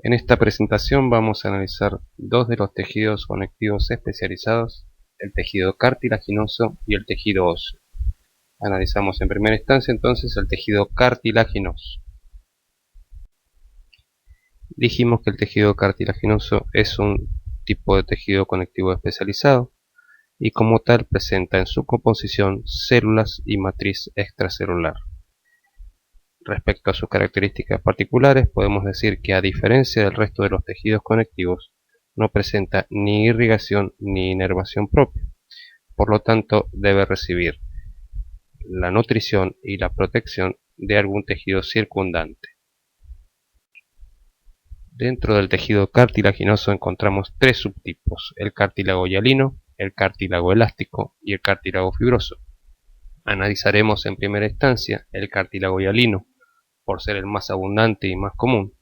En esta presentación vamos a analizar dos de los tejidos conectivos especializados, el tejido cartilaginoso y el tejido óseo. Analizamos en primera instancia entonces el tejido cartilaginoso. Dijimos que el tejido cartilaginoso es un tipo de tejido conectivo especializado y como tal presenta en su composición células y matriz extracelular. Respecto a sus características particulares, podemos decir que a diferencia del resto de los tejidos conectivos, no presenta ni irrigación ni inervación propia. Por lo tanto, debe recibir la nutrición y la protección de algún tejido circundante. Dentro del tejido cartilaginoso encontramos tres subtipos: el cartílago hialino, el cartílago elástico y el cartílago fibroso. Analizaremos en primera instancia el cartílago hialino, por ser el más abundante y más común,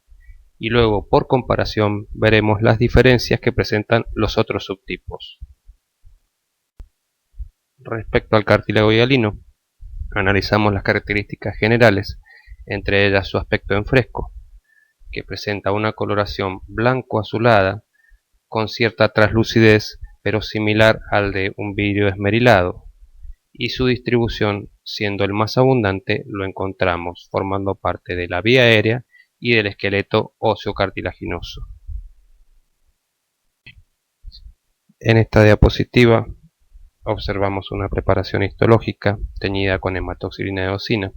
y luego por comparación veremos las diferencias que presentan los otros subtipos. Respecto al cartílago hialino, analizamos las características generales, entre ellas su aspecto en fresco, que presenta una coloración blanco-azulada con cierta translucidez, pero similar al de un vidrio esmerilado, y su distribución, siendo el más abundante, lo encontramos formando parte de la vía aérea y del esqueleto óseo cartilaginoso. En esta diapositiva observamos una preparación histológica teñida con hematoxilina de eosina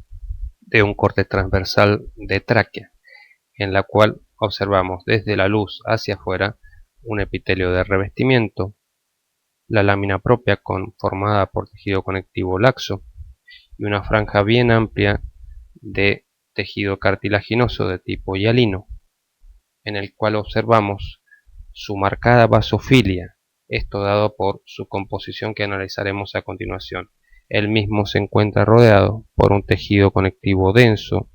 de un corte transversal de tráquea, en la cual observamos desde la luz hacia afuera un epitelio de revestimiento, la lámina propia formada por tejido conectivo laxo y una franja bien amplia de tejido cartilaginoso de tipo hialino, en el cual observamos su marcada basofilia, esto dado por su composición que analizaremos a continuación. El mismo se encuentra rodeado por un tejido conectivo denso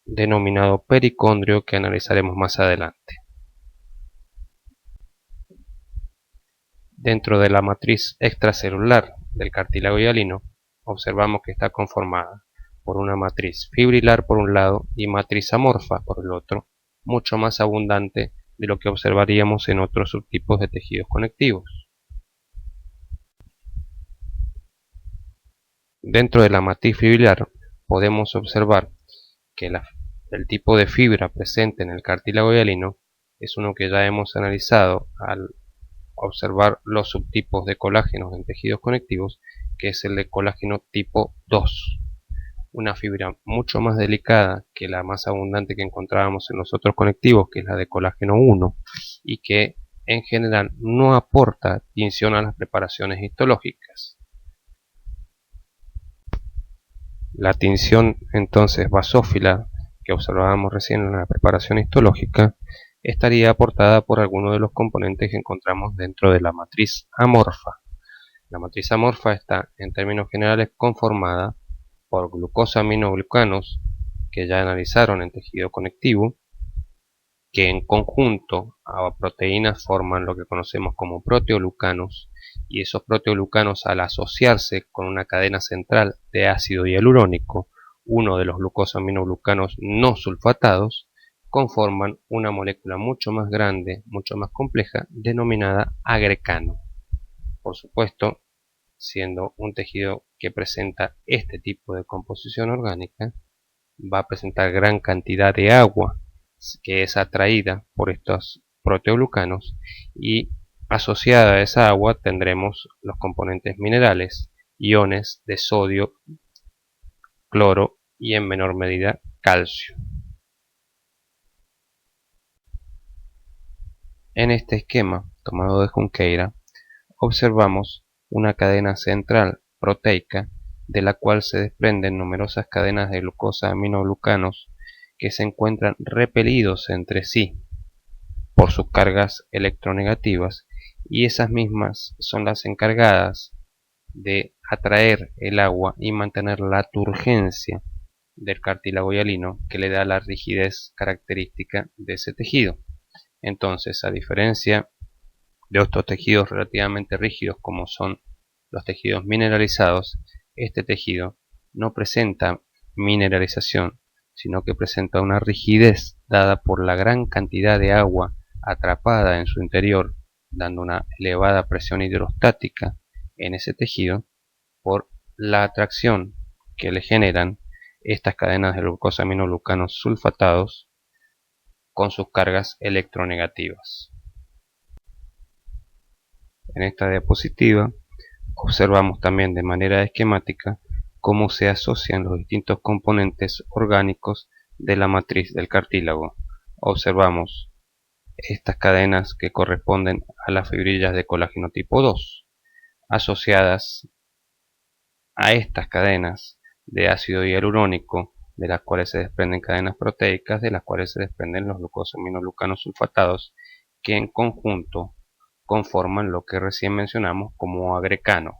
denominado pericondrio que analizaremos más adelante. Dentro de la matriz extracelular del cartílago hialino observamos que está conformada por una matriz fibrilar por un lado y matriz amorfa por el otro, mucho más abundante de lo que observaríamos en otros subtipos de tejidos conectivos. Dentro de la matriz fibrilar podemos observar que el tipo de fibra presente en el cartílago hialino es uno que ya hemos analizado al observar los subtipos de colágenos en tejidos conectivos, que es el de colágeno tipo 2. Una fibra mucho más delicada que la más abundante que encontrábamos en los otros conectivos, que es la de colágeno 1, y que en general no aporta tinción a las preparaciones histológicas. La tinción entonces basófila que observábamos recién en la preparación histológica estaría aportada por alguno de los componentes que encontramos dentro de la matriz amorfa. La matriz amorfa está en términos generales conformada por glucosaminoglucanos que ya analizaron en tejido conectivo, que en conjunto a proteínas forman lo que conocemos como proteoglucanos, y esos proteoglucanos, al asociarse con una cadena central de ácido hialurónico, uno de los glucosaminoglucanos no sulfatados, conforman una molécula mucho más grande, mucho más compleja, denominada agrecano. Por supuesto, siendo un tejido que presenta este tipo de composición orgánica, va a presentar gran cantidad de agua que es atraída por estos proteoglucanos, y asociada a esa agua tendremos los componentes minerales, iones de sodio, cloro y en menor medida calcio. En este esquema tomado de Junqueira observamos una cadena central proteica de la cual se desprenden numerosas cadenas de glucosaminoglucanos que se encuentran repelidos entre sí por sus cargas electronegativas, y esas mismas son las encargadas de atraer el agua y mantener la turgencia del cartílago hialino, que le da la rigidez característica de ese tejido. Entonces, a diferencia de otros tejidos relativamente rígidos como son los tejidos mineralizados, este tejido no presenta mineralización, sino que presenta una rigidez dada por la gran cantidad de agua atrapada en su interior, dando una elevada presión hidrostática en ese tejido, por la atracción que le generan estas cadenas de glucosaminoglucanos sulfatados con sus cargas electronegativas. En esta diapositiva observamos también de manera esquemática cómo se asocian los distintos componentes orgánicos de la matriz del cartílago. Observamos estas cadenas que corresponden a las fibrillas de colágeno tipo 2, asociadas a estas cadenas de ácido hialurónico, de las cuales se desprenden cadenas proteicas, de las cuales se desprenden los glucosaminoglucanos sulfatados, que en conjunto conforman lo que recién mencionamos como agrecano.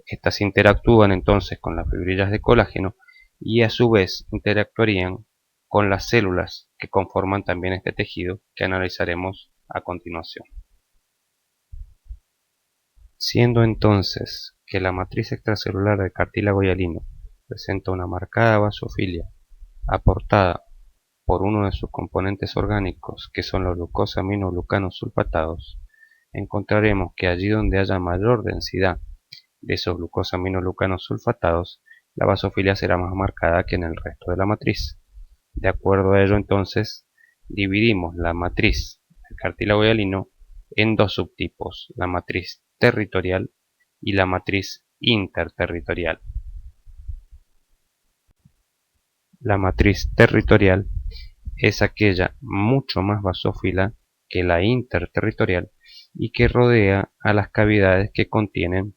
Estas interactúan entonces con las fibrillas de colágeno y a su vez interactuarían con las células que conforman también este tejido que analizaremos a continuación. Siendo entonces que la matriz extracelular del cartílago hialino presenta una marcada basofilia aportada por uno de sus componentes orgánicos, que son los glucosaminoglucanos sulfatados, encontraremos que allí donde haya mayor densidad de esos glucosaminoglucanos sulfatados, la basofilia será más marcada que en el resto de la matriz. De acuerdo a ello, entonces, dividimos la matriz del cartílago hialino en dos subtipos, la matriz territorial y la matriz interterritorial. La matriz territorial es aquella mucho más basófila que la interterritorial y que rodea a las cavidades que contienen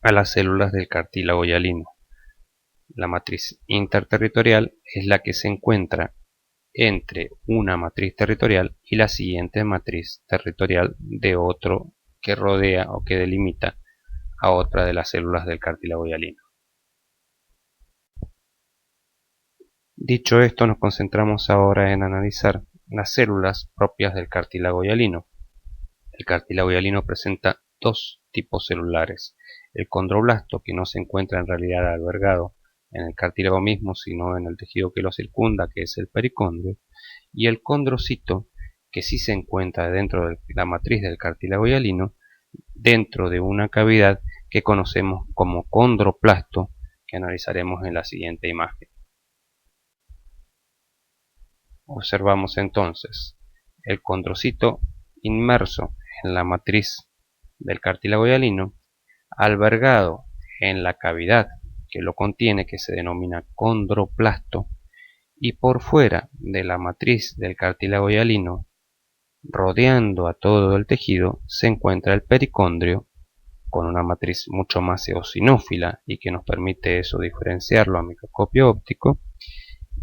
a las células del cartílago hialino. La matriz interterritorial es la que se encuentra entre una matriz territorial y la siguiente matriz territorial de otro que rodea o que delimita a otra de las células del cartílago hialino. Dicho esto, nos concentramos ahora en analizar las células propias del cartílago hialino. El cartílago hialino presenta dos tipos celulares: el condroblasto, que no se encuentra en realidad albergado en el cartílago mismo, sino en el tejido que lo circunda, que es el pericondrio, y el condrocito, que sí se encuentra dentro de la matriz del cartílago hialino, dentro de una cavidad que conocemos como condroplasto, que analizaremos en la siguiente imagen. Observamos entonces el condrocito inmerso en la matriz del cartílago hialino, albergado en la cavidad que lo contiene, que se denomina condroplasto, y por fuera de la matriz del cartílago hialino, rodeando a todo el tejido, se encuentra el pericondrio, con una matriz mucho más eosinófila y que nos permite eso diferenciarlo a microscopio óptico,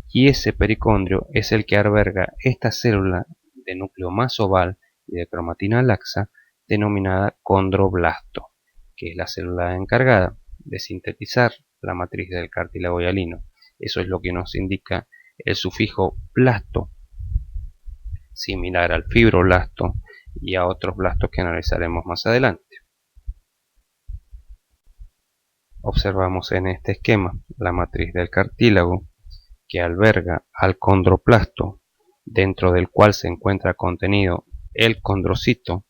y ese pericondrio es el que alberga esta célula de núcleo más oval y de cromatina laxa denominada condroblasto, que es la célula encargada de sintetizar la matriz del cartílago hialino. Eso es lo que nos indica el sufijo blasto, similar al fibroblasto y a otros blastos que analizaremos más adelante. Observamos en este esquema la matriz del cartílago, que alberga al condroplasto, dentro del cual se encuentra contenido el condrocito,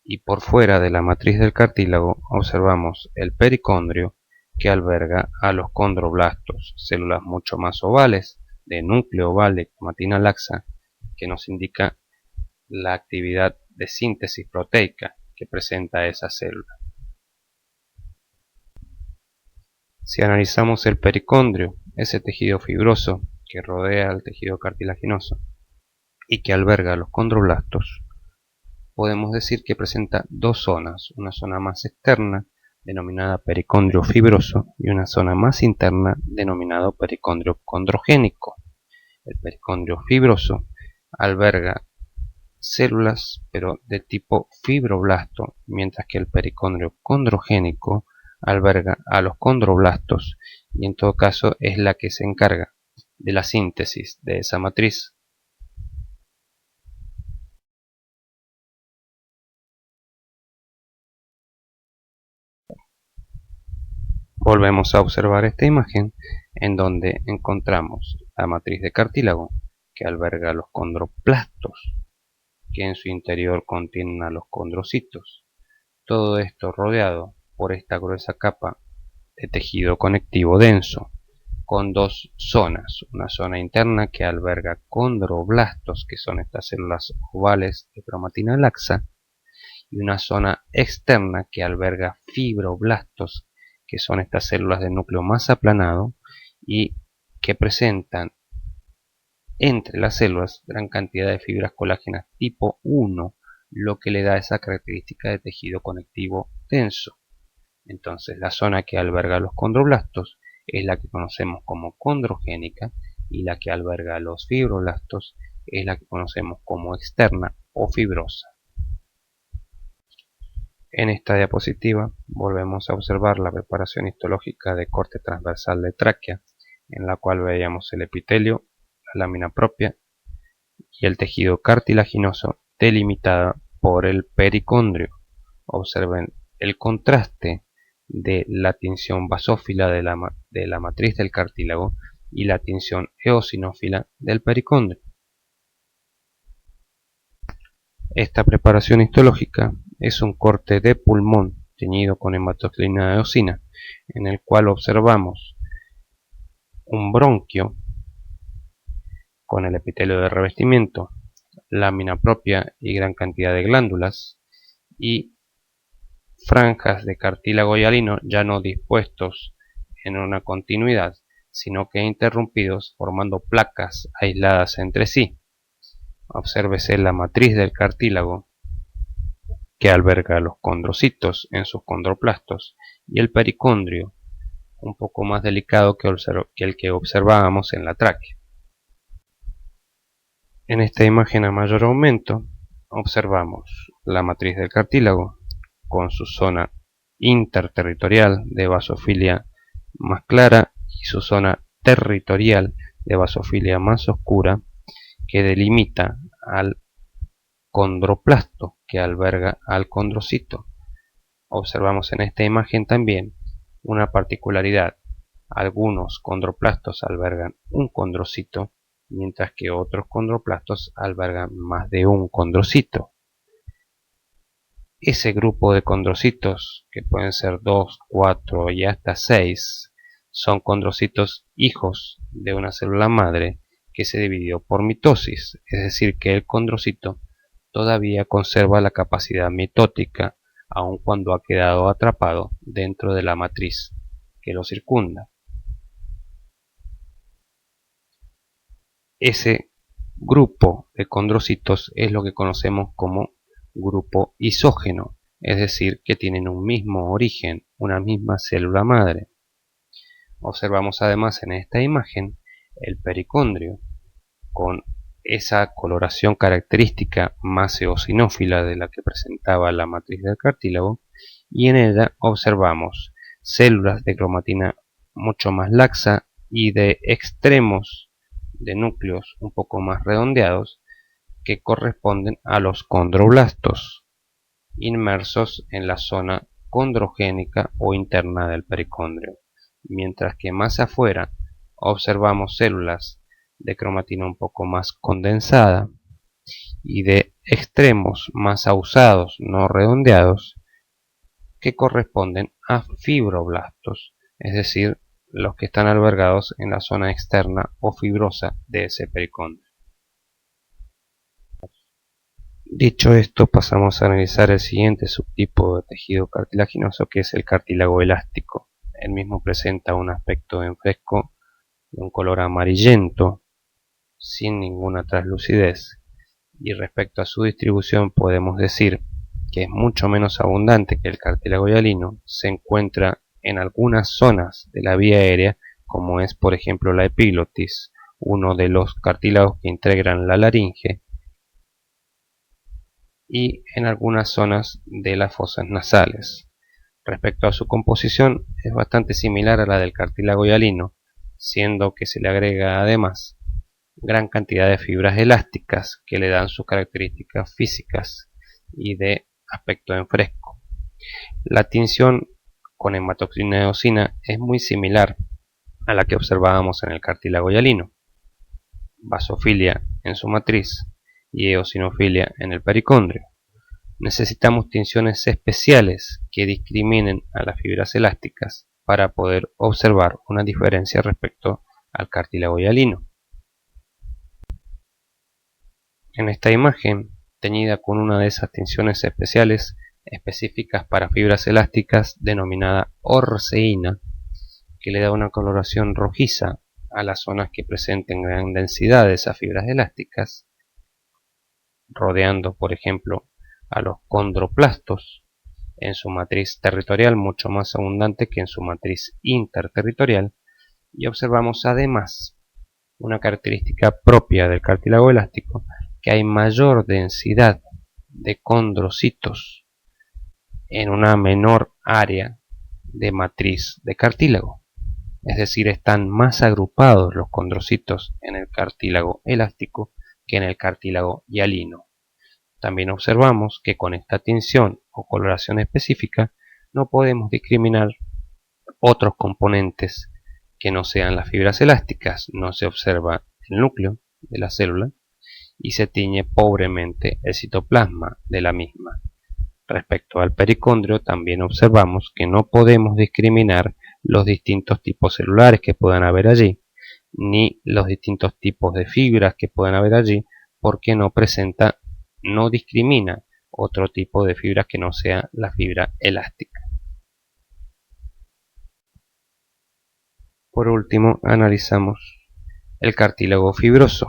y por fuera de la matriz del cartílago observamos el pericondrio, que alberga a los condroblastos, células mucho más ovales, de núcleo oval de cromatina laxa, que nos indica la actividad de síntesis proteica que presenta esa célula. Si analizamos el pericondrio, ese tejido fibroso que rodea al tejido cartilaginoso y que alberga a los condroblastos, podemos decir que presenta dos zonas: una zona más externa denominada pericondrio fibroso y una zona más interna denominado pericondrio condrogénico. El pericondrio fibroso alberga células pero de tipo fibroblasto, mientras que el pericondrio condrogénico alberga a los condroblastos y en todo caso es la que se encarga de la síntesis de esa matriz. Volvemos a observar esta imagen en donde encontramos la matriz de cartílago, que alberga los condroplastos, que en su interior contienen a los condrocitos. Todo esto rodeado por esta gruesa capa de tejido conectivo denso, con dos zonas, una zona interna que alberga condroblastos, que son estas células ovales de cromatina laxa, y una zona externa que alberga fibroblastos, que son estas células de núcleo más aplanado y que presentan entre las células gran cantidad de fibras colágenas tipo 1, lo que le da esa característica de tejido conectivo denso. Entonces la zona que alberga los condroblastos es la que conocemos como condrogénica, y la que alberga los fibroblastos es la que conocemos como externa o fibrosa. En esta diapositiva volvemos a observar la preparación histológica de corte transversal de tráquea, en la cual veíamos el epitelio, la lámina propia y el tejido cartilaginoso delimitada por el pericondrio. Observen el contraste de la tinción basófila de la matriz del cartílago y la tinción eosinófila del pericondrio. Esta preparación histológica es un corte de pulmón teñido con hematoclina de eosina, en el cual observamos un bronquio con el epitelio de revestimiento, lámina propia y gran cantidad de glándulas, y franjas de cartílago hialino ya no dispuestos en una continuidad, sino que interrumpidos formando placas aisladas entre sí. Obsérvese la matriz del cartílago, que alberga los condrocitos en sus condroplastos, y el pericondrio, un poco más delicado que el que observábamos en la tráquea. En esta imagen a mayor aumento observamos la matriz del cartílago con su zona interterritorial de basofilia más clara y su zona territorial de basofilia más oscura, que delimita al condroplasto que alberga al condrocito. Observamos en esta imagen también una particularidad: algunos condroplastos albergan un condrocito, mientras que otros condroplastos albergan más de un condrocito. Ese grupo de condrocitos, que pueden ser 2, 4 y hasta 6, son condrocitos hijos de una célula madre que se dividió por mitosis, es decir, que el condrocito todavía conserva la capacidad mitótica, aun cuando ha quedado atrapado dentro de la matriz que lo circunda. Ese grupo de condrocitos es lo que conocemos como grupo isógeno, es decir, que tienen un mismo origen, una misma célula madre. Observamos además en esta imagen el pericondrio, con esa coloración característica más eosinófila de la que presentaba la matriz del cartílago, y en ella observamos células de cromatina mucho más laxa y de extremos de núcleos un poco más redondeados, que corresponden a los condroblastos, inmersos en la zona condrogénica o interna del pericondrio, mientras que más afuera observamos células de cromatina un poco más condensada y de extremos más ahusados, no redondeados, que corresponden a fibroblastos, es decir, los que están albergados en la zona externa o fibrosa de ese pericondrio. Dicho esto, pasamos a analizar el siguiente subtipo de tejido cartilaginoso, que es el cartílago elástico. El mismo presenta un aspecto en fresco de un color amarillento, sin ninguna translucidez, y respecto a su distribución podemos decir que es mucho menos abundante que el cartílago hialino. Se encuentra en algunas zonas de la vía aérea, como es por ejemplo la epiglotis, uno de los cartílagos que integran la laringe, y en algunas zonas de las fosas nasales. Respecto a su composición, es bastante similar a la del cartílago hialino, siendo que se le agrega además gran cantidad de fibras elásticas que le dan sus características físicas y de aspecto en fresco. La tinción con hematoclina eosina es muy similar a la que observábamos en el cartílago hialino. basofilia en su matriz y eosinofilia en el pericondrio. Necesitamos tinciones especiales que discriminen a las fibras elásticas para poder observar una diferencia respecto al cartílago hialino. En esta imagen, teñida con una de esas tinciones especiales específicas para fibras elásticas denominada orceína, que le da una coloración rojiza a las zonas que presenten gran densidad de esas fibras elásticas, rodeando por ejemplo a los condroplastos en su matriz territorial mucho más abundante que en su matriz interterritorial, y observamos además una característica propia del cartílago elástico, que hay mayor densidad de condrocitos en una menor área de matriz de cartílago. Es decir, están más agrupados los condrocitos en el cartílago elástico que en el cartílago hialino. También observamos que con esta tinción o coloración específica no podemos discriminar otros componentes que no sean las fibras elásticas. No se observa el núcleo de la célula y se tiñe pobremente el citoplasma de la misma. Respecto al pericondrio, también observamos que no podemos discriminar los distintos tipos celulares que puedan haber allí, ni los distintos tipos de fibras que puedan haber allí, porque no discrimina otro tipo de fibras que no sea la fibra elástica. Por último, analizamos el cartílago fibroso.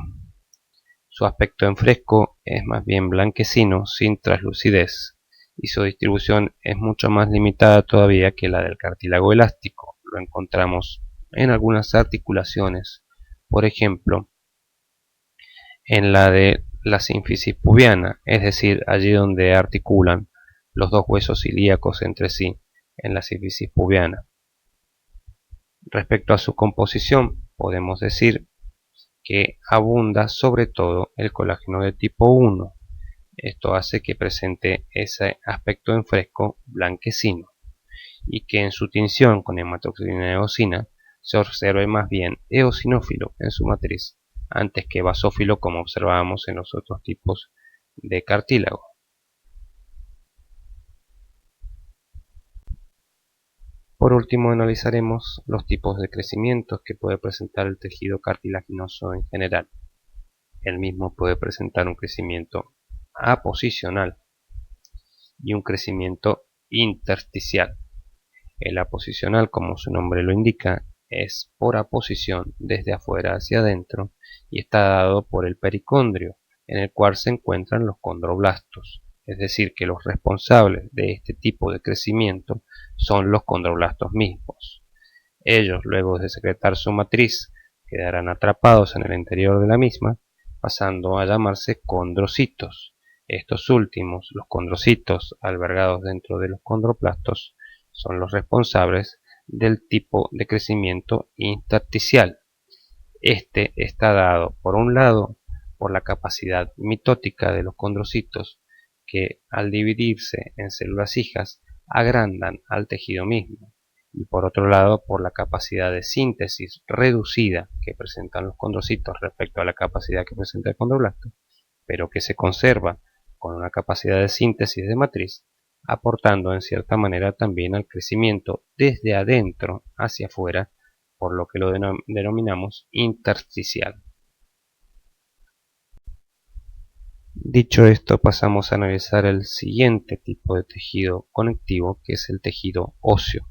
Su aspecto en fresco es más bien blanquecino, sin translucidez, y su distribución es mucho más limitada todavía que la del cartílago elástico. Lo encontramos en algunas articulaciones, por ejemplo, en la de la sínfisis pubiana, es decir, allí donde articulan los dos huesos ilíacos entre sí, en la sínfisis pubiana. Respecto a su composición, podemos decir que abunda sobre todo el colágeno de tipo 1. Esto hace que presente ese aspecto en fresco blanquecino, y que en su tinción con hematoxilina eosina se observe más bien eosinófilo en su matriz, antes que basófilo como observábamos en los otros tipos de cartílago. Por último, analizaremos los tipos de crecimientos que puede presentar el tejido cartilaginoso en general. El mismo puede presentar un crecimiento aposicional y un crecimiento intersticial. El aposicional, como su nombre lo indica, es por aposición desde afuera hacia adentro y está dado por el pericondrio, en el cual se encuentran los condroblastos. Es decir, que los responsables de este tipo de crecimiento son los condroblastos mismos. Ellos, luego de secretar su matriz, quedarán atrapados en el interior de la misma, pasando a llamarse condrocitos. Estos últimos, los condrocitos albergados dentro de los condroplastos, son los responsables del tipo de crecimiento intersticial. Este está dado, por un lado, por la capacidad mitótica de los condrocitos, que al dividirse en células hijas agrandan al tejido mismo, y por otro lado por la capacidad de síntesis reducida que presentan los condrocitos respecto a la capacidad que presenta el condroblasto, pero que se conserva con una capacidad de síntesis de matriz, aportando en cierta manera también al crecimiento desde adentro hacia afuera, por lo que lo denominamos intersticial. Dicho esto, pasamos a analizar el siguiente tipo de tejido conectivo, que es el tejido óseo.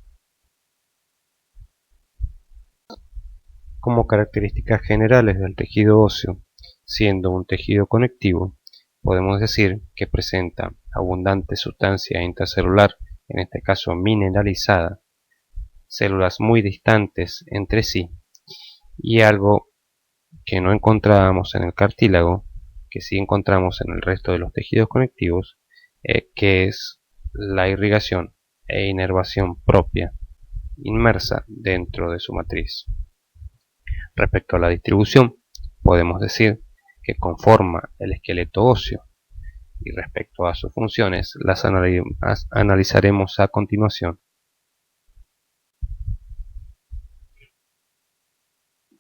Como características generales del tejido óseo, siendo un tejido conectivo, podemos decir que presenta abundante sustancia intracelular, en este caso mineralizada, células muy distantes entre sí, y algo que no encontrábamos en el cartílago, que sí encontramos en el resto de los tejidos conectivos, que es la irrigación e inervación propia, inmersa dentro de su matriz. Respecto a la distribución, podemos decir que conforma el esqueleto óseo, y respecto a sus funciones las analizaremos a continuación.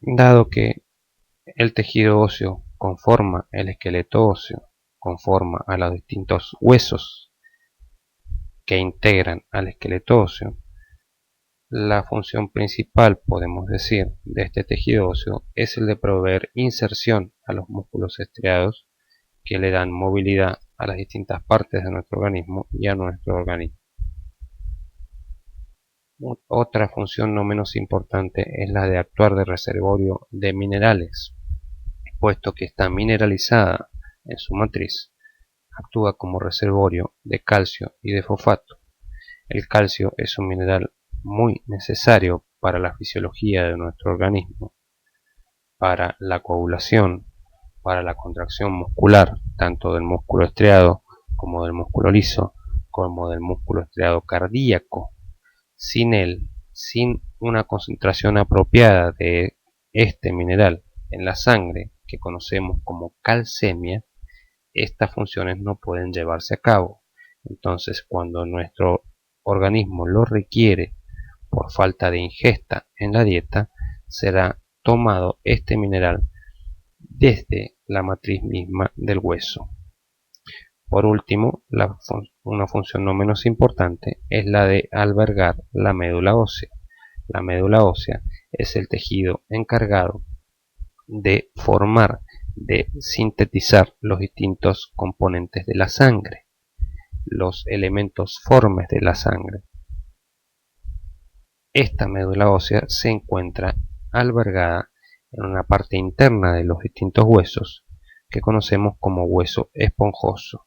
Dado que El tejido óseo conforma el esqueleto óseo, conforma a los distintos huesos que integran al esqueleto óseo. La función principal, podemos decir, de este tejido óseo es el de proveer inserción a los músculos estriados que le dan movilidad a las distintas partes de nuestro organismo y a nuestro organismo. Otra función no menos importante es la de actuar de reservorio de minerales, puesto que está mineralizada en su matriz, actúa como reservorio de calcio y de fosfato. El calcio es un mineral muy necesario para la fisiología de nuestro organismo, para la coagulación, para la contracción muscular, tanto del músculo estriado como del músculo liso, como del músculo estriado cardíaco. Sin él, sin una concentración apropiada de este mineral en la sangre, que conocemos como calcemia, estas funciones no pueden llevarse a cabo. Entonces, cuando nuestro organismo lo requiere por falta de ingesta en la dieta, será tomado este mineral desde la matriz misma del hueso. Por último, una función no menos importante es la de albergar la médula ósea. La médula ósea es el tejido encargado de formar, de sintetizar los distintos componentes de la sangre, los elementos formes de la sangre. Esta médula ósea se encuentra albergada en una parte interna de los distintos huesos que conocemos como hueso esponjoso.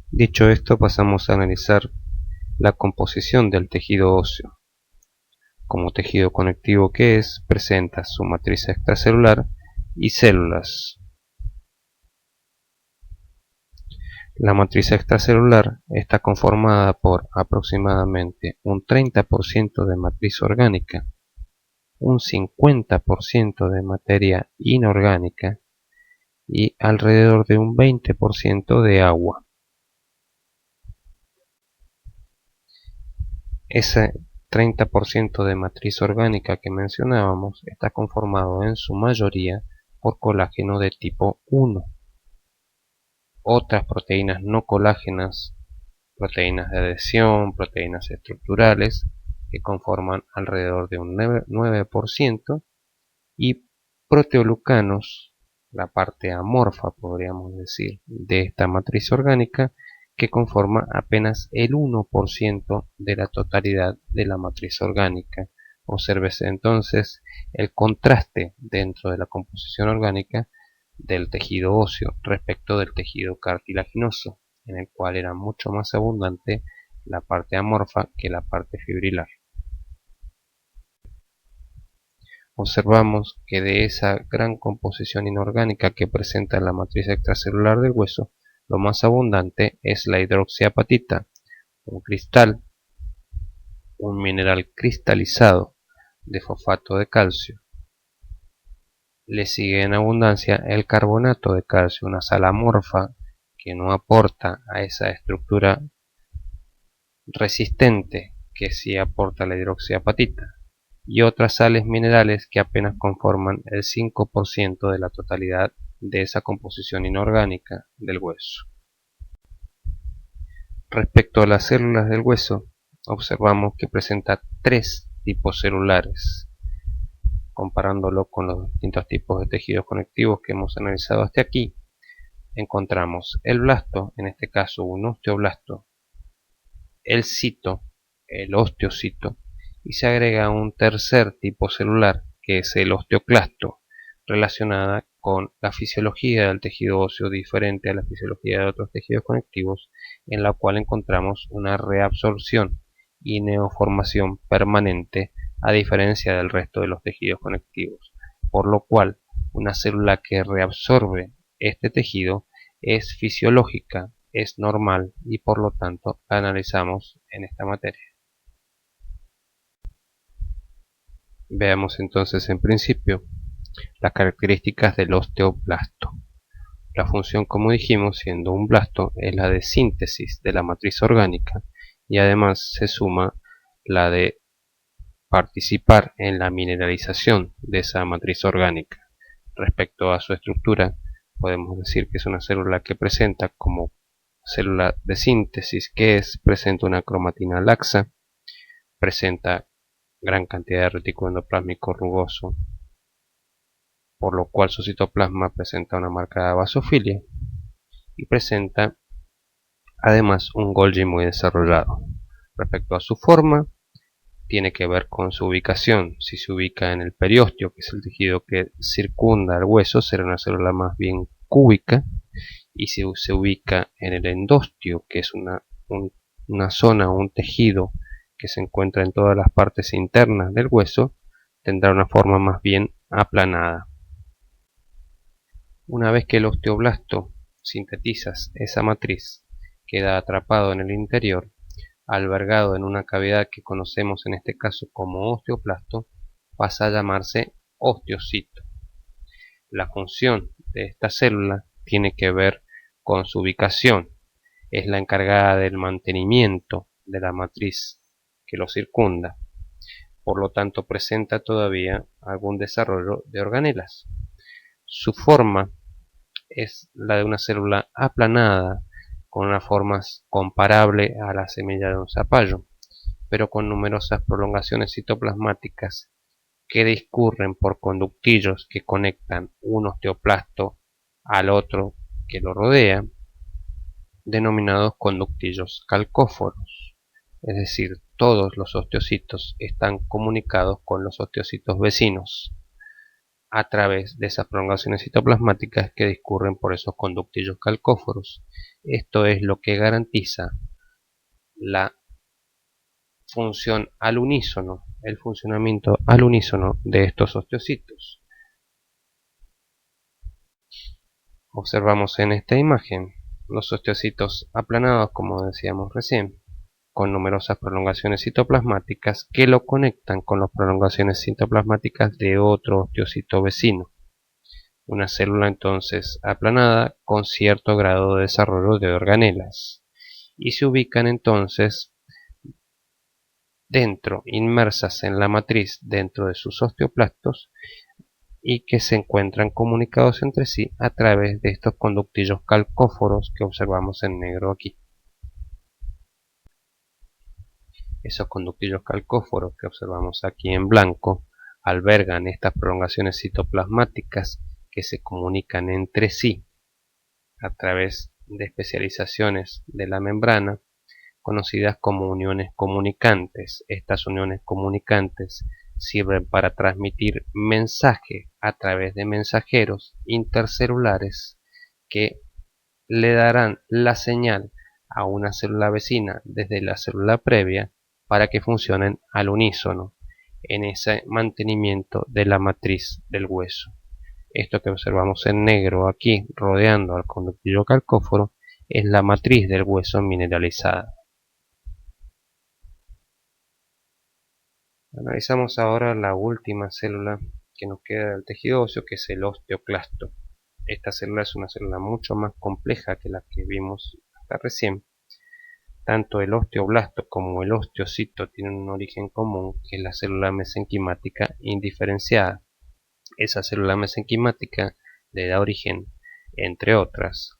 Dicho esto, pasamos a analizar la composición del tejido óseo. Como tejido conectivo que es, presenta su matriz extracelular y células. La matriz extracelular está conformada por aproximadamente un 30% de matriz orgánica, un 50% de materia inorgánica y alrededor de un 20% de agua. Ese 30% de matriz orgánica que mencionábamos está conformado en su mayoría por colágeno de tipo 1. Otras proteínas no colágenas, proteínas de adhesión, proteínas estructurales, que conforman alrededor de un 9%, y proteoglucanos, la parte amorfa, podríamos decir, de esta matriz orgánica, que conforma apenas el 1% de la totalidad de la matriz orgánica. Obsérvese entonces el contraste dentro de la composición orgánica del tejido óseo respecto del tejido cartilaginoso, en el cual era mucho más abundante la parte amorfa que la parte fibrilar. Observamos que de esa gran composición inorgánica que presenta la matriz extracelular del hueso, lo más abundante es la hidroxiapatita, un cristal, un mineral cristalizado de fosfato de calcio. Le sigue en abundancia el carbonato de calcio, una sal amorfa que no aporta a esa estructura resistente que sí aporta la hidroxiapatita, y otras sales minerales que apenas conforman el 5% de la totalidad de esa composición inorgánica del hueso. Respecto a las células del hueso, observamos que presenta tres tipos celulares. Comparándolo con los distintos tipos de tejidos conectivos que hemos analizado hasta aquí, encontramos el blasto, en este caso un osteoblasto, el cito, el osteocito, y se agrega un tercer tipo celular, que es el osteoclasto, relacionada con la fisiología del tejido óseo diferente a la fisiología de otros tejidos conectivos, en la cual encontramos una reabsorción y neoformación permanente, a diferencia del resto de los tejidos conectivos, por lo cual una célula que reabsorbe este tejido es fisiológica, es normal y por lo tanto la analizamos en esta materia. Veamos entonces en principio las características del osteoblasto. La función, como dijimos, siendo un blasto, es la de síntesis de la matriz orgánica y además se suma la de participar en la mineralización de esa matriz orgánica. Respecto a su estructura, podemos decir que es una célula que presenta como célula de síntesis, presenta una cromatina laxa, presenta gran cantidad de retículo endoplásmico rugoso, por lo cual su citoplasma presenta una marcada basofilia y presenta además un Golgi muy desarrollado. Respecto a su forma, tiene que ver con su ubicación. Si se ubica en el periósteo, que es el tejido que circunda el hueso, será una célula más bien cúbica, y si se ubica en el endostio, que es una zona, un tejido que se encuentra en todas las partes internas del hueso, tendrá una forma más bien aplanada. Una vez que el osteoblasto sintetiza esa matriz, queda atrapado en el interior, albergado en una cavidad que conocemos en este caso como osteoplasto, pasa a llamarse osteocito. La función de esta célula tiene que ver con su ubicación. Es la encargada del mantenimiento de la matriz que lo circunda. Por lo tanto, presenta todavía algún desarrollo de organelas. Su forma es la de una célula aplanada, con una forma comparable a la semilla de un zapallo, pero con numerosas prolongaciones citoplasmáticas que discurren por conductillos que conectan un osteoplasto al otro que lo rodea, denominados conductillos calcóforos. Es decir, todos los osteocitos están comunicados con los osteocitos vecinos a través de esas prolongaciones citoplasmáticas que discurren por esos conductillos calcóforos. Esto es lo que garantiza la función al unísono, el funcionamiento al unísono de estos osteocitos. Observamos en esta imagen los osteocitos aplanados, como decíamos recién, con numerosas prolongaciones citoplasmáticas que lo conectan con las prolongaciones citoplasmáticas de otro osteocito vecino. Una célula entonces aplanada con cierto grado de desarrollo de organelas, y se ubican entonces dentro, inmersas en la matriz dentro de sus osteoplastos, y que se encuentran comunicados entre sí a través de estos conductillos calcóforos que observamos en negro aquí. Esos conductillos calcóforos que observamos aquí en blanco albergan estas prolongaciones citoplasmáticas que se comunican entre sí a través de especializaciones de la membrana conocidas como uniones comunicantes. Estas uniones comunicantes sirven para transmitir mensaje a través de mensajeros intercelulares que le darán la señal a una célula vecina desde la célula previa para que funcionen al unísono en ese mantenimiento de la matriz del hueso. Esto que observamos en negro aquí rodeando al conductillo calcóforo es la matriz del hueso mineralizada. Analizamos ahora la última célula que nos queda del tejido óseo, que es el osteoclasto. Esta célula es una célula mucho más compleja que la que vimos hasta recién. Tanto el osteoblasto como el osteocito tienen un origen común, que es la célula mesenquimática indiferenciada. Esa célula mesenquimática le da origen, entre otras,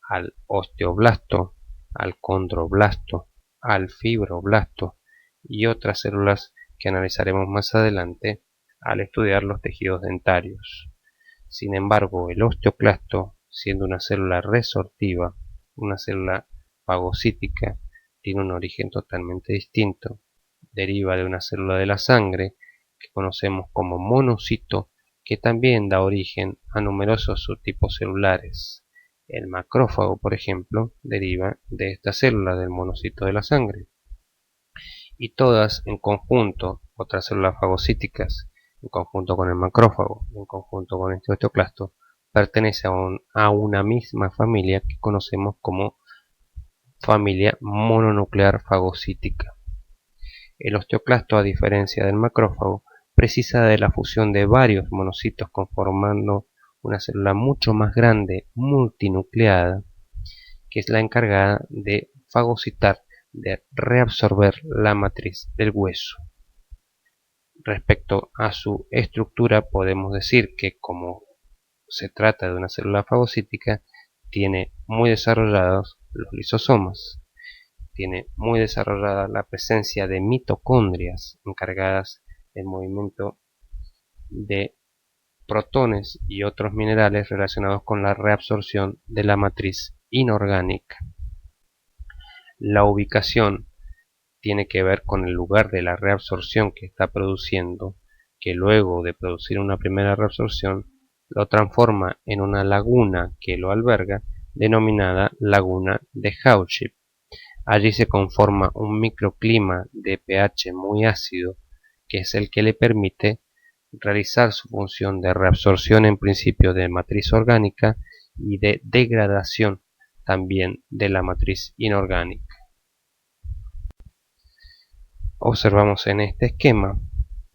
al osteoblasto, al condroblasto, al fibroblasto y otras células que analizaremos más adelante al estudiar los tejidos dentarios. Sin embargo, el osteoclasto, siendo una célula resortiva, una célula fagocítica, tiene un origen totalmente distinto. Deriva de una célula de la sangre que conocemos como monocito, que también da origen a numerosos subtipos celulares. El macrófago, por ejemplo, deriva de esta célula del monocito de la sangre. Y todas en conjunto, otras células fagocíticas, en conjunto con el macrófago, en conjunto con este osteoclasto, pertenece a una misma familia que conocemos como familia mononuclear fagocítica. El osteoclasto, a diferencia del macrófago, precisa de la fusión de varios monocitos conformando una célula mucho más grande, multinucleada, que es la encargada de fagocitar, de reabsorber la matriz del hueso. Respecto a su estructura, podemos decir que como se trata de una célula fagocítica, tiene muy desarrollados los lisosomas, tiene muy desarrollada la presencia de mitocondrias encargadas del movimiento de protones y otros minerales relacionados con la reabsorción de la matriz inorgánica. La ubicación tiene que ver con el lugar de la reabsorción que está produciendo, que luego de producir una primera reabsorción lo transforma en una laguna que lo alberga, denominada laguna de Hauship. Allí se conforma un microclima de pH muy ácido, que es el que le permite realizar su función de reabsorción en principio de matriz orgánica y de degradación también de la matriz inorgánica. Observamos en este esquema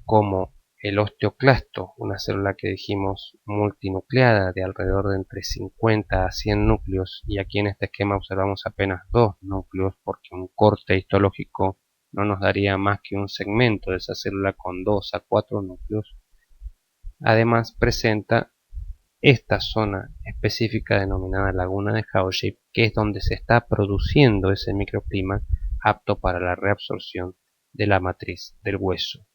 cómo el osteoclasto, una célula que dijimos multinucleada de alrededor de entre 50 a 100 núcleos, y aquí en este esquema observamos apenas 2 núcleos porque un corte histológico no nos daría más que un segmento de esa célula con 2 a 4 núcleos. Además presenta esta zona específica denominada laguna de Hauship, que es donde se está produciendo ese microclima apto para la reabsorción de la matriz del hueso.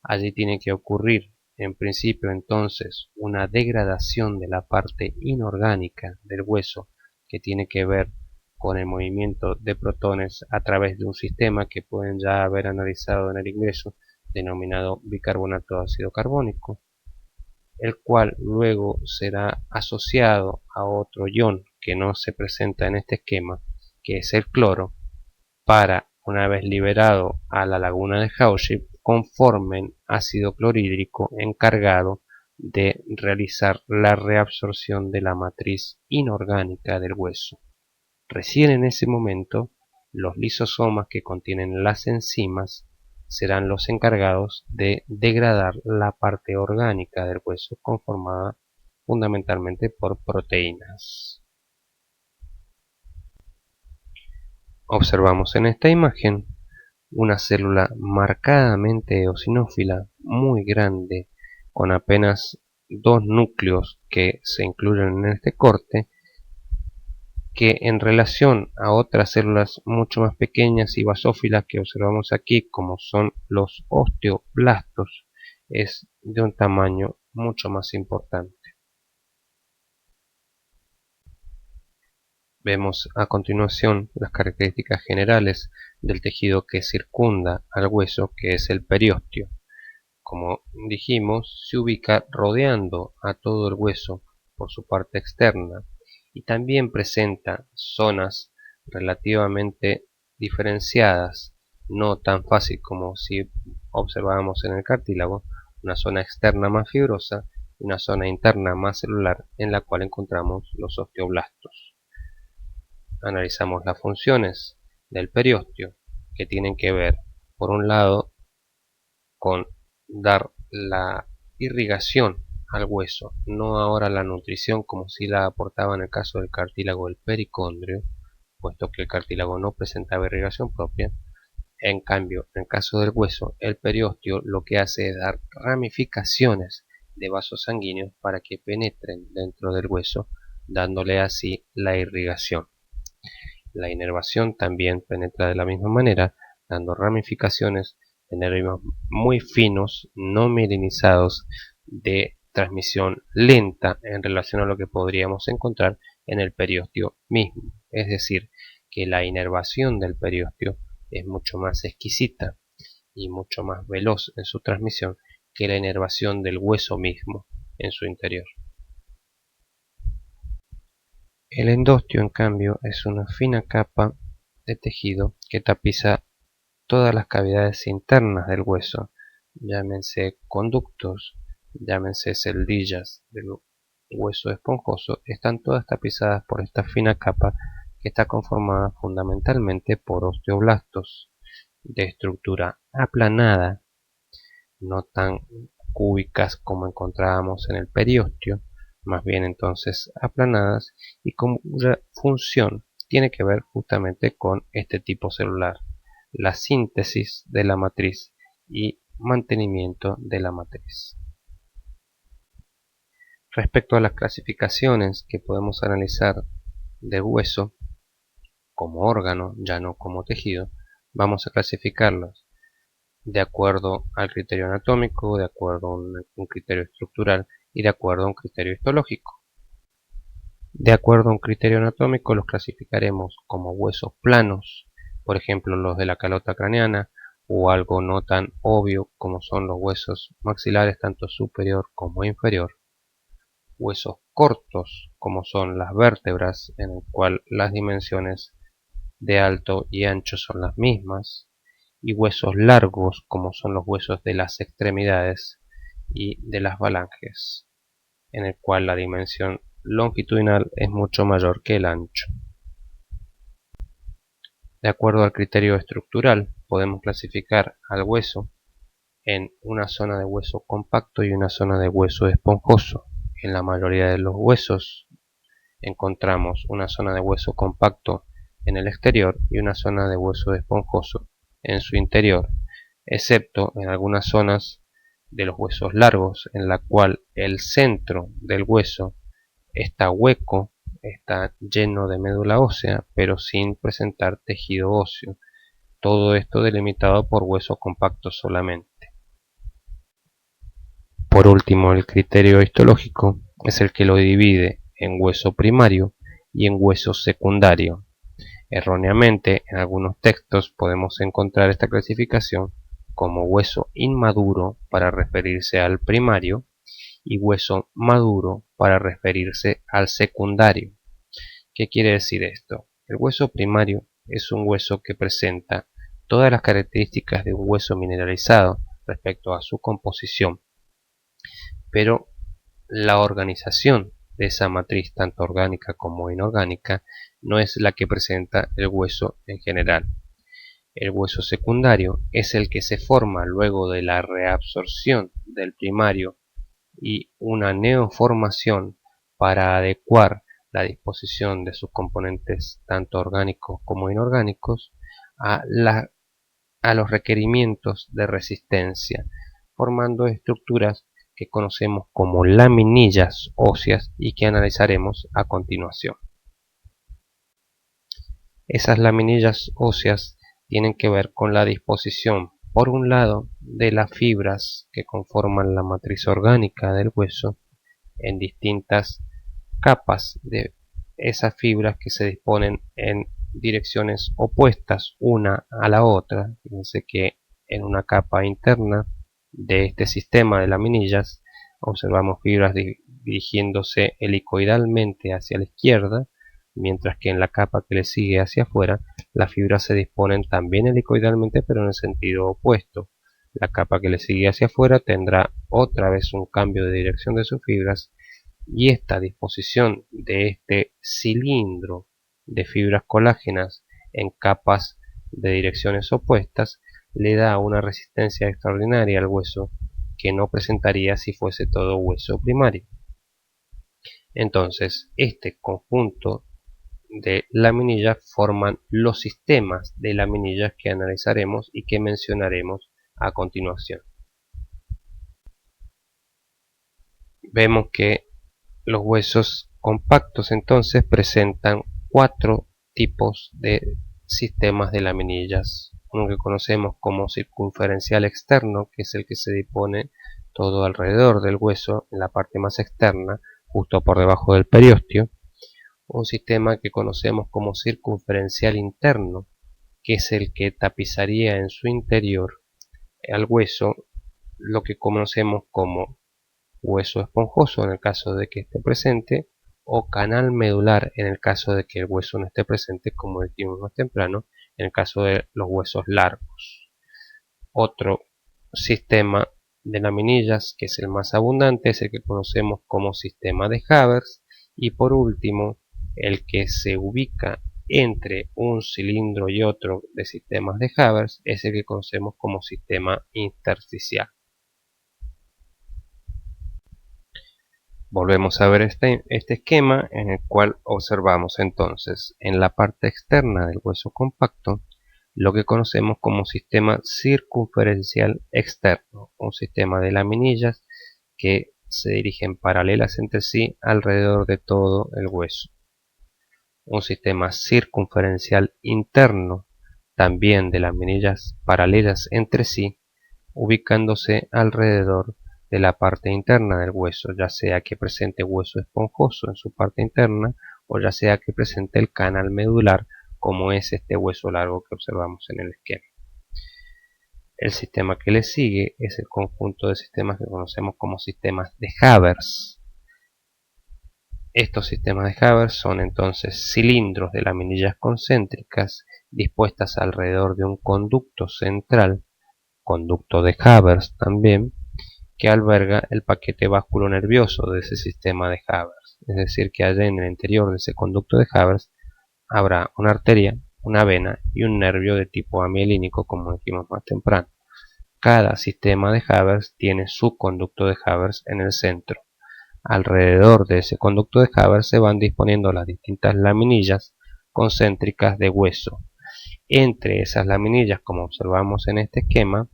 Allí tiene que ocurrir en principio entonces una degradación de la parte inorgánica del hueso que tiene que ver con el movimiento de protones a través de un sistema que pueden ya haber analizado en el ingreso denominado bicarbonato de ácido carbónico, el cual luego será asociado a otro ion que no se presenta en este esquema, que es el cloro, para, una vez liberado a la laguna de Hauship, conformen ácido clorhídrico encargado de realizar la reabsorción de la matriz inorgánica del hueso. Recién en ese momento, los lisosomas que contienen las enzimas serán los encargados de degradar la parte orgánica del hueso conformada fundamentalmente por proteínas. Observamos en esta imagen una célula marcadamente eosinófila muy grande con apenas 2 núcleos que se incluyen en este corte, que en relación a otras células mucho más pequeñas y basófilas que observamos aquí, como son los osteoblastos, es de un tamaño mucho más importante. Vemos a continuación las características generales del tejido que circunda al hueso, que es el periósteo. Como dijimos, se ubica rodeando a todo el hueso por su parte externa y también presenta zonas relativamente diferenciadas, no tan fácil como si observábamos en el cartílago, una zona externa más fibrosa y una zona interna más celular en la cual encontramos los osteoblastos. Analizamos las funciones del periósteo, que tienen que ver, por un lado, con dar la irrigación al hueso, no ahora la nutrición como si la aportaba en el caso del cartílago del pericondrio, puesto que el cartílago no presentaba irrigación propia. En cambio, en el caso del hueso, el periósteo lo que hace es dar ramificaciones de vasos sanguíneos para que penetren dentro del hueso, dándole así la irrigación. La inervación también penetra de la misma manera, dando ramificaciones de nervios muy finos, no mielinizados, de transmisión lenta en relación a lo que podríamos encontrar en el periósteo mismo. Es decir, que la inervación del periósteo es mucho más exquisita y mucho más veloz en su transmisión que la inervación del hueso mismo en su interior. El endostio, en cambio, es una fina capa de tejido que tapiza todas las cavidades internas del hueso, llámense conductos, llámense celdillas del hueso esponjoso, están todas tapizadas por esta fina capa que está conformada fundamentalmente por osteoblastos de estructura aplanada, no tan cúbicas como encontrábamos en el periósteo, más bien entonces aplanadas, y cuya función tiene que ver justamente con este tipo celular, la síntesis de la matriz y mantenimiento de la matriz. Respecto a las clasificaciones que podemos analizar del hueso como órgano, ya no como tejido, vamos a clasificarlos de acuerdo al criterio anatómico, de acuerdo a un criterio estructural y de acuerdo a un criterio histológico. De acuerdo a un criterio anatómico los clasificaremos como huesos planos, por ejemplo los de la calota craneana, o algo no tan obvio como son los huesos maxilares tanto superior como inferior. Huesos cortos como son las vértebras, en el cual las dimensiones de alto y ancho son las mismas, y huesos largos como son los huesos de las extremidades y de las falanges, en el cual la dimensión longitudinal es mucho mayor que el ancho. De acuerdo al criterio estructural, podemos clasificar al hueso en una zona de hueso compacto y una zona de hueso esponjoso. En la mayoría de los huesos encontramos una zona de hueso compacto en el exterior y una zona de hueso esponjoso en su interior, excepto en algunas zonas de los huesos largos, en la cual el centro del hueso está hueco, está lleno de médula ósea, pero sin presentar tejido óseo. Todo esto delimitado por hueso compacto solamente. Por último, el criterio histológico es el que lo divide en hueso primario y en hueso secundario. Erróneamente, en algunos textos podemos encontrar esta clasificación como hueso inmaduro para referirse al primario y hueso maduro para referirse al secundario. ¿Qué quiere decir esto? El hueso primario es un hueso que presenta todas las características de un hueso mineralizado respecto a su composición, pero la organización de esa matriz, tanto orgánica como inorgánica, no es la que presenta el hueso en general. El hueso secundario es el que se forma luego de la reabsorción del primario y una neoformación para adecuar la disposición de sus componentes, tanto orgánicos como inorgánicos, a los requerimientos de resistencia, formando estructuras que conocemos como laminillas óseas y que analizaremos a continuación. Esas laminillas óseas tienen que ver con la disposición, por un lado, de las fibras que conforman la matriz orgánica del hueso en distintas capas de esas fibras que se disponen en direcciones opuestas una a la otra. Fíjense que en una capa interna de este sistema de laminillas observamos fibras dirigiéndose helicoidalmente hacia la izquierda, mientras que en la capa que le sigue hacia afuera las fibras se disponen también helicoidalmente pero en el sentido opuesto. La capa que le sigue hacia afuera tendrá otra vez un cambio de dirección de sus fibras, y esta disposición de este cilindro de fibras colágenas en capas de direcciones opuestas le da una resistencia extraordinaria al hueso que no presentaría si fuese todo hueso primario. Entonces, este conjunto de laminillas forman los sistemas de laminillas que analizaremos y que mencionaremos a continuación. Vemos que los huesos compactos entonces presentan 4 tipos de sistemas de laminillas. Uno que conocemos como circunferencial externo, que es el que se dispone todo alrededor del hueso, en la parte más externa, justo por debajo del periósteo. Un sistema que conocemos como circunferencial interno, que es el que tapizaría en su interior al hueso, lo que conocemos como hueso esponjoso en el caso de que esté presente, o canal medular en el caso de que el hueso no esté presente, como dijimos más temprano, en el caso de los huesos largos. Otro sistema de laminillas, que es el más abundante, es el que conocemos como sistema de Havers, y por último, el que se ubica entre un cilindro y otro de sistemas de Havers es el que conocemos como sistema intersticial. Volvemos a ver este esquema en el cual observamos entonces en la parte externa del hueso compacto lo que conocemos como sistema circunferencial externo, un sistema de laminillas que se dirigen paralelas entre sí alrededor de todo el hueso. Un sistema circunferencial interno, también de laminillas paralelas entre sí, ubicándose alrededor de la parte interna del hueso, ya sea que presente hueso esponjoso en su parte interna o ya sea que presente el canal medular, como es este hueso largo que observamos en el esquema. El sistema que le sigue es el conjunto de sistemas que conocemos como sistemas de Havers. Estos sistemas de Havers son entonces cilindros de laminillas concéntricas dispuestas alrededor de un conducto central, conducto de Havers también, que alberga el paquete vasculonervioso de ese sistema de Havers. Es decir, que allá en el interior de ese conducto de Havers habrá una arteria, una vena y un nervio de tipo amielínico, como dijimos más temprano. Cada sistema de Havers tiene su conducto de Havers en el centro. Alrededor de ese conducto de Havers se van disponiendo las distintas laminillas concéntricas de hueso. Entre esas laminillas, como observamos en este esquema,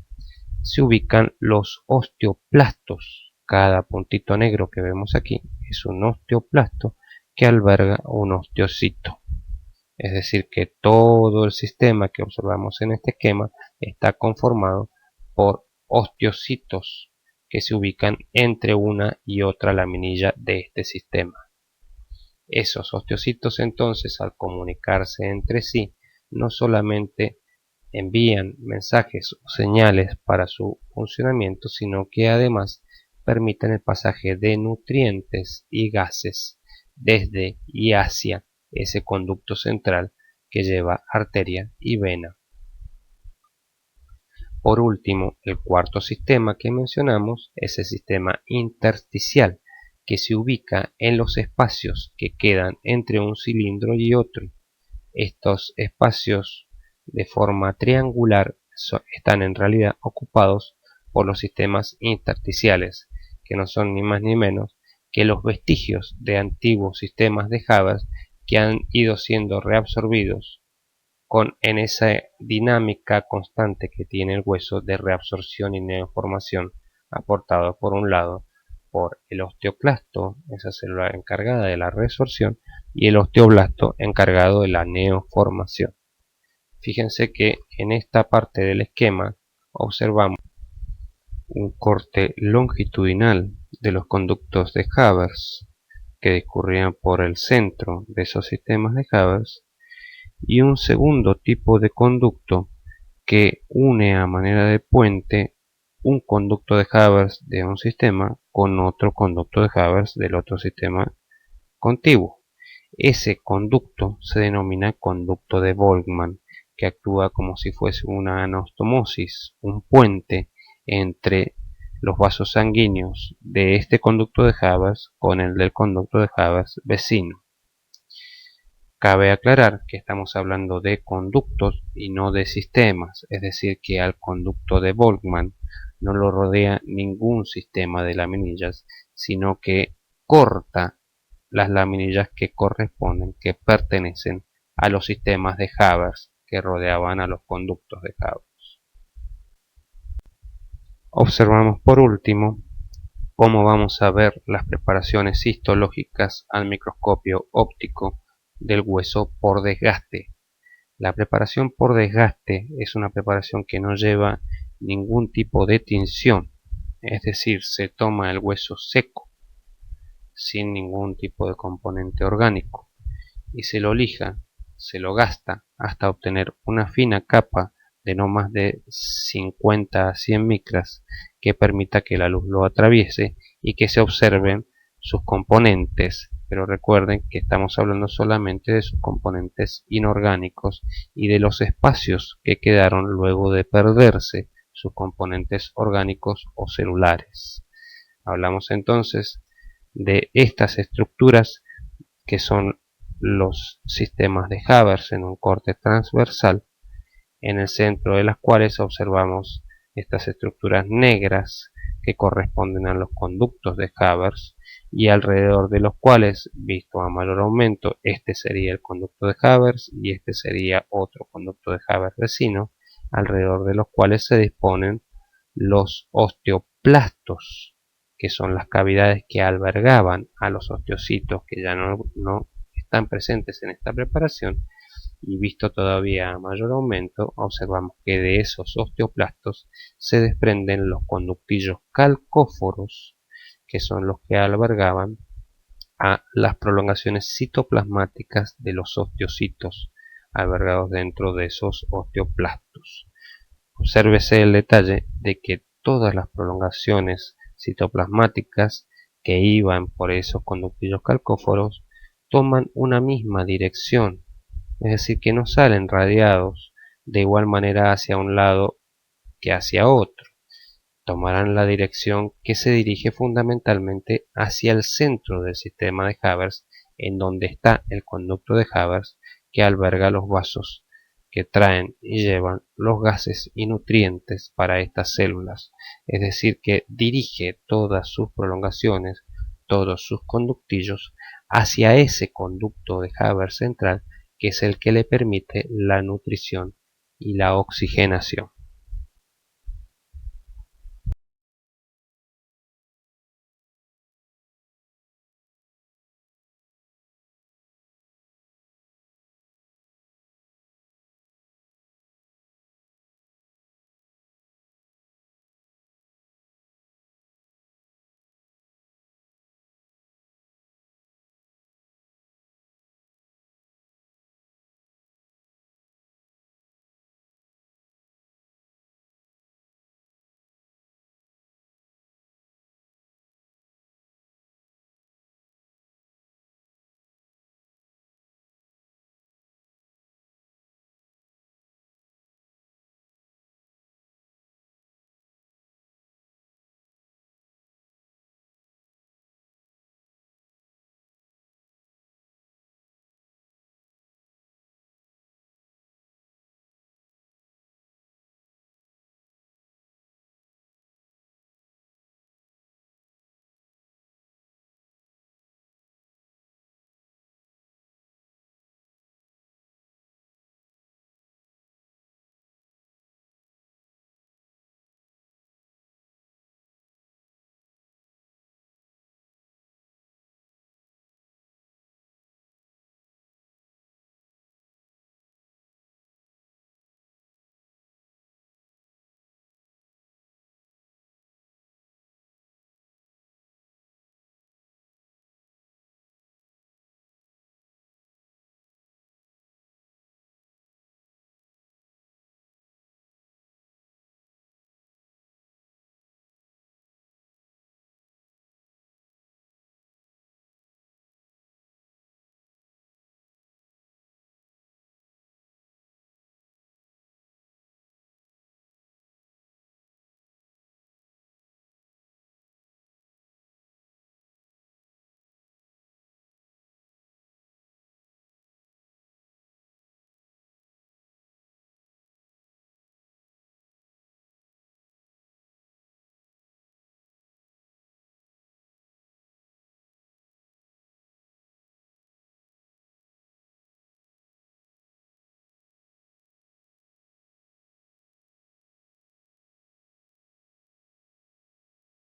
se ubican los osteoplastos. Cada puntito negro que vemos aquí es un osteoplasto que alberga un osteocito. Es decir, que todo el sistema que observamos en este esquema está conformado por osteocitos que se ubican entre una y otra laminilla de este sistema. Esos osteocitos entonces, al comunicarse entre sí, no solamente envían mensajes o señales para su funcionamiento, sino que además permiten el pasaje de nutrientes y gases desde y hacia ese conducto central que lleva arteria y vena. Por último, el cuarto sistema que mencionamos es el sistema intersticial, que se ubica en los espacios que quedan entre un cilindro y otro. Estos espacios de forma triangular están en realidad ocupados por los sistemas intersticiales, que no son ni más ni menos que los vestigios de antiguos sistemas de Havers que han ido siendo reabsorbidos en esa dinámica constante que tiene el hueso de reabsorción y neoformación, aportado por un lado por el osteoclasto, esa célula encargada de la resorción, y el osteoblasto encargado de la neoformación. Fíjense que en esta parte del esquema observamos un corte longitudinal de los conductos de Havers que discurrían por el centro de esos sistemas de Havers, y un segundo tipo de conducto que une a manera de puente un conducto de Havers de un sistema con otro conducto de Havers del otro sistema contiguo. Ese conducto se denomina conducto de Volkmann, que actúa como si fuese una anastomosis, un puente entre los vasos sanguíneos de este conducto de Havers con el del conducto de Havers vecino. Cabe aclarar que estamos hablando de conductos y no de sistemas, es decir, que al conducto de Volkmann no lo rodea ningún sistema de laminillas, sino que corta las laminillas que corresponden, que pertenecen a los sistemas de Havers que rodeaban a los conductos de Havers. Observamos por último cómo vamos a ver las preparaciones histológicas al microscopio óptico del hueso por desgaste. La preparación por desgaste es una preparación que no lleva ningún tipo de tinción, es decir, se toma el hueso seco, sin ningún tipo de componente orgánico, y se lo lija, se lo gasta hasta obtener una fina capa de no más de 50 a 100 micras que permita que la luz lo atraviese y que se observen sus componentes, pero recuerden que estamos hablando solamente de sus componentes inorgánicos y de los espacios que quedaron luego de perderse sus componentes orgánicos o celulares. Hablamos entonces de estas estructuras que son los sistemas de Havers en un corte transversal, en el centro de las cuales observamos estas estructuras negras que corresponden a los conductos de Havers, y alrededor de los cuales, visto a mayor aumento, este sería el conducto de Haber y este sería otro conducto de Haber vecino, alrededor de los cuales se disponen los osteoplastos, que son las cavidades que albergaban a los osteocitos que ya no están presentes en esta preparación, y visto todavía a mayor aumento, observamos que de esos osteoplastos se desprenden los conductillos calcóforos, que son los que albergaban a las prolongaciones citoplasmáticas de los osteocitos albergados dentro de esos osteoplastos. Obsérvese el detalle de que todas las prolongaciones citoplasmáticas que iban por esos conductillos calcóforos toman una misma dirección, es decir, que no salen radiados de igual manera hacia un lado que hacia otro. Tomarán la dirección que se dirige fundamentalmente hacia el centro del sistema de Haber, en donde está el conducto de Haber que alberga los vasos que traen y llevan los gases y nutrientes para estas células, es decir, que dirige todas sus prolongaciones, todos sus conductillos hacia ese conducto de Haber central, que es el que le permite la nutrición y la oxigenación.